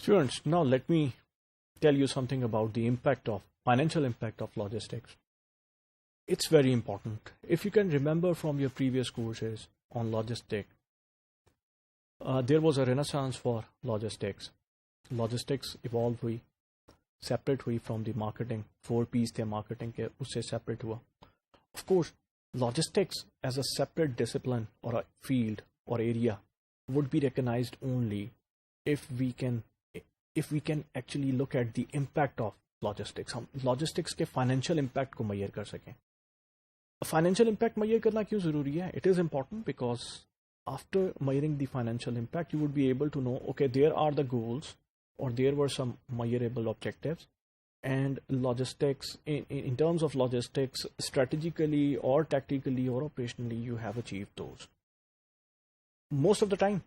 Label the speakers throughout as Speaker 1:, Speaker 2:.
Speaker 1: Students, now let me tell you something about the financial impact of logistics. It's very important. If you can remember from your previous courses on logistics, there was a renaissance for logistics. Logistics evolved हुई, separate हुई from the marketing. 4 P's थे marketing के, उससे separate हुआ. Of course, logistics as a separate discipline or a field or area would be recognized only if we can actually look at the impact of logistics. हम logistics के financial impact को measure कर सकें. Financial impact measure करना क्यों ज़रूरी है? It is important because after measuring the financial impact, you would be able to know, okay, there are the goals or there were some measurable objectives, and logistics, in terms of logistics, strategically or tactically or operationally, you have achieved those. Most of the time,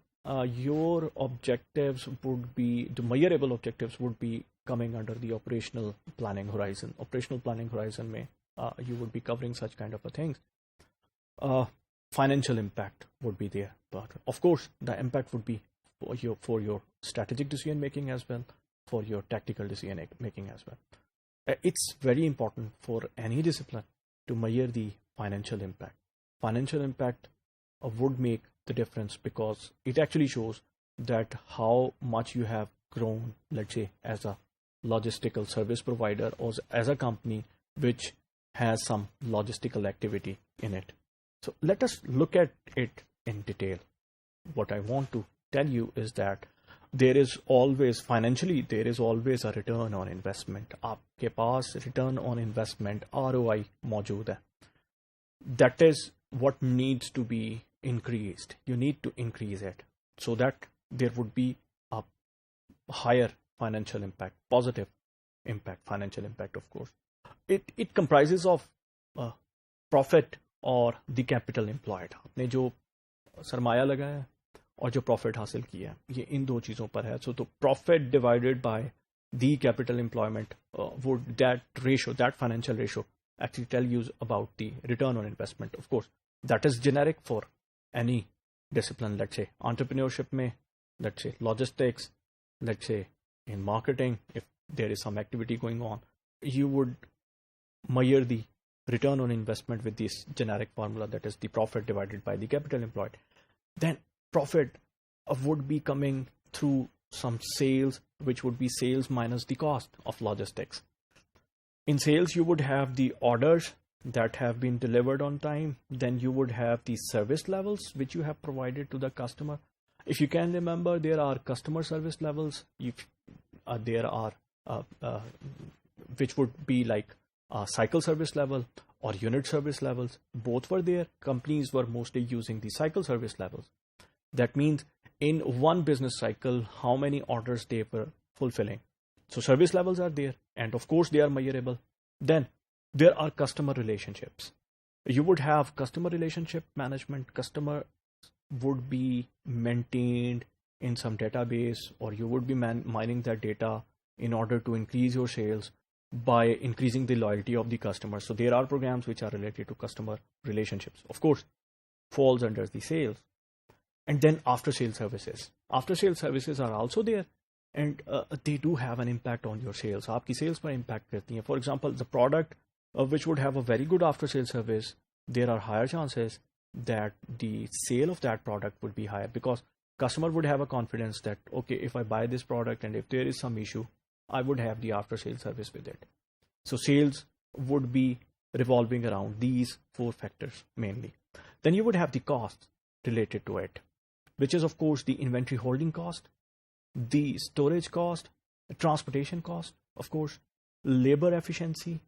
Speaker 1: your objectives would be, the measurable objectives would be coming under the operational planning horizon. Operational planning horizon mein, you would be covering such kind of a things. Financial impact would be there, but of course the impact would be for your strategic decision making as well, for your tactical decision making as well. It's very important for any discipline to measure the financial impact. Financial impact would make the difference because it actually shows that how much you have grown, let's say, as a logistical service provider or as a company which has some logistical activity in it. So let us look at it in detail. What I want to tell you is that there is always, financially, there is always a return on investment. आपके पास return on investment, ROI मौजूद है. That is what needs to be increased. You need to increase it so that there would be a higher financial impact, positive impact, financial impact, of course. It comprises of profit और the capital employed. आपने जो सरमाया लगाया और जो profit हासिल किया, ये इन दो चीज़ों पर है. So the profit divided by the capital employment, would that ratio, that financial ratio, actually tell you about the return on investment. Of course, that is generic for any discipline. Let's say entrepreneurship में, let's say logistics, let's say in marketing, if there is some activity going on, you would measure the return on investment with this generic formula, that is the profit divided by the capital employed. Then profit would be coming through some sales, which would be sales minus the cost of logistics. In sales, you would have the orders that have been delivered on time. Then you would have the service levels which you have provided to the customer. If you can remember, there are customer service levels. If there are which would be like cycle service level or unit service levels. Both were there. Companies were mostly using the cycle service levels. That means in one business cycle, how many orders they were fulfilling. So service levels are there, and of course they are measurable. Then there are customer relationships. You would have customer relationship management. Customer would be maintained in some database, or you would be mining that data in order to increase your sales by increasing the loyalty of the customer. So there are programs which are related to customer relationships. Of course, falls under the sales. And then after sales services. After sales services are also there, and they do have an impact on your sales. आपकी sales पर impact करती हैं. For example, the product which would have a very good after sales service, there are higher chances that the sale of that product would be higher because customer would have a confidence that, okay, if I buy this product and if there is some issue, I would have the after sales service with it. So sales would be revolving around these 4 factors mainly. Then you would have the costs related to it, which is of course the inventory holding cost, the storage cost, the transportation cost, of course, labor efficiency,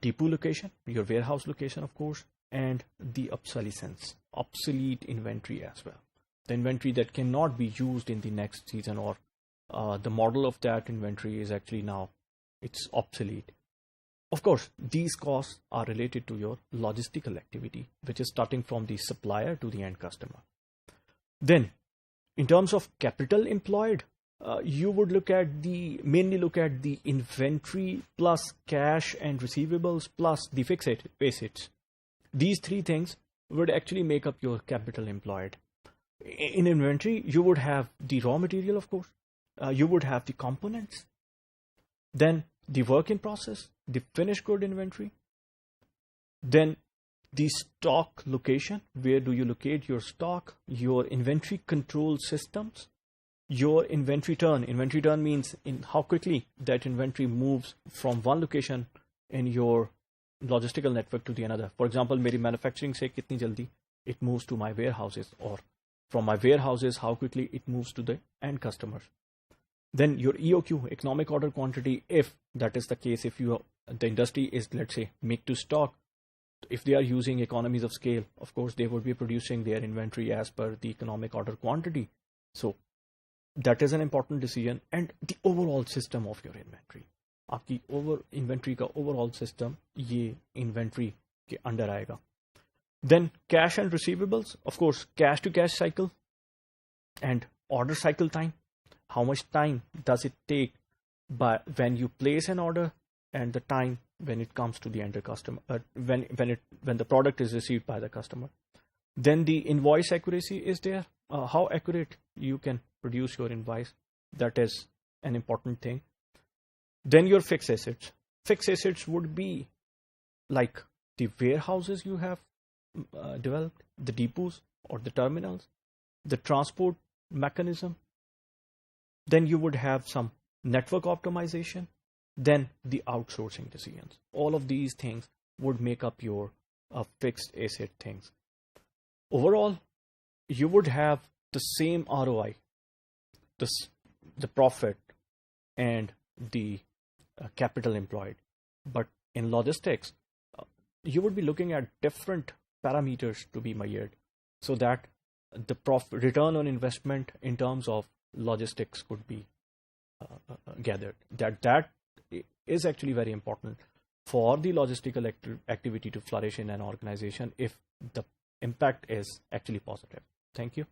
Speaker 1: depot location, your warehouse location, of course, and the obsolescence, obsolete inventory as well. The inventory that cannot be used in the next season, or the model of that inventory is actually now, it's obsolete. Of course, these costs are related to your logistical activity, which is starting from the supplier to the end customer. Then, in terms of capital employed, you would mainly look at the inventory plus cash and receivables plus the fixed assets. These 3 things would actually make up your capital employed. In inventory, you would have the raw material, of course. you would have the components, then the work in process, the finished good inventory, then the stock location, where do you locate your stock, your inventory control systems, your inventory turn. Inventory turn means in how quickly that inventory moves from one location in your logistical network to the another. For example, मेरी manufacturing से कितनी जल्दी it moves to my warehouses, or from my warehouses how quickly it moves to the end customers. Then your EOQ, economic order quantity, if that is the case, if the industry is, let's say, make to stock, if they are using economies of scale, of course they would be producing their inventory as per the economic order quantity. So that is an important decision. And the overall system of your inventory, आपकी inventory का overall system ये inventory के under आएगा. Then cash and receivables, of course, cash to cash cycle and order cycle time. How much time does it take when you place an order and the time when it comes to the end customer, when the product is received by the customer. Then the invoice accuracy is there. How accurate you can produce your invoice. That is an important thing. Then your fixed assets. Fixed assets would be like the warehouses you have developed, the depots or the terminals, the transport mechanism. Then you would have some network optimization, then the outsourcing decisions. All of these things would make up your fixed asset things. Overall, you would have the same ROI, the profit and the capital employed. But in logistics, you would be looking at different parameters to be measured so that the return on investment in terms of logistics could be gathered. That is actually very important for the logistical activity to flourish in an organization if the impact is actually positive. Thank you.